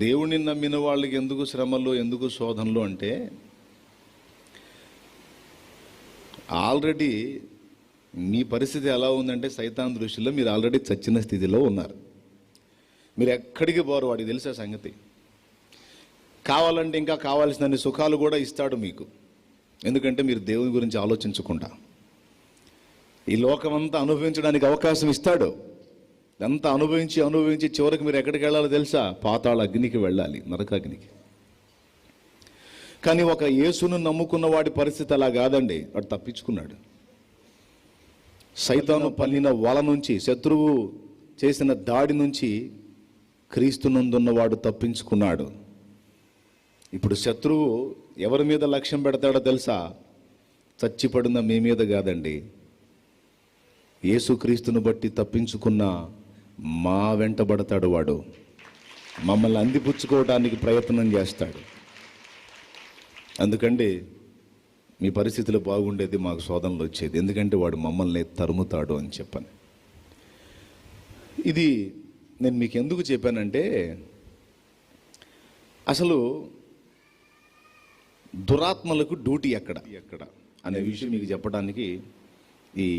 దేవుణ్ణి నమ్మిన వాళ్ళకి ఎందుకు శ్రమలు, ఎందుకు శోధనలు అంటే, ఆల్రెడీ మీ పరిస్థితి ఎలా ఉందంటే సైతాన్ దృష్టిలో మీరు ఆల్రెడీ చచ్చిన స్థితిలో ఉన్నారు. మీరు ఎక్కడికి పోరు, వాడికి తెలిసే సంగతి. కావాలంటే ఇంకా కావాల్సినన్ని సుఖాలు కూడా ఇస్తాడు మీకు, ఎందుకంటే మీరు దేవుని గురించి ఆలోచించకుండా ఈ లోకమంతా అనుభవించడానికి అవకాశం ఇస్తాడు. అంతా అనుభవించి అనుభవించి చివరికి మీరు ఎక్కడికి వెళ్ళాలో తెలుసా? పాతాళ అగ్నికి వెళ్ళాలి, నరకాగ్నికి. కానీ ఒక యేసును నమ్ముకున్న వాడి పరిస్థితి అలా కాదండి. వాడు తప్పించుకున్నాడు. సైతాను పన్నిన వల నుంచి, శత్రువు చేసిన దాడి నుంచి క్రీస్తునందున్నవాడు తప్పించుకున్నాడు. ఇప్పుడు శత్రువు ఎవరి మీద లక్ష్యం పెడతాడో తెలుసా? చచ్చిపడిన మీ మీద కాదండి, యేసుక్రీస్తును బట్టి తప్పించుకున్న మా వెంటబడతాడు. వాడు మమ్మల్ని అందిపుచ్చుకోవడానికి ప్రయత్నం చేస్తాడు. అందుకండి మీ పరిస్థితులు బాగుండేది, మాకు శోధనలు వచ్చేది, ఎందుకంటే వాడు మమ్మల్ని తరుముతాడు అని చెప్పని. ఇది నేను మీకు ఎందుకు చెప్పానంటే, అసలు దురాత్మలకు డ్యూటీ ఎక్కడ అనే విషయం మీకు చెప్పడానికి ఈ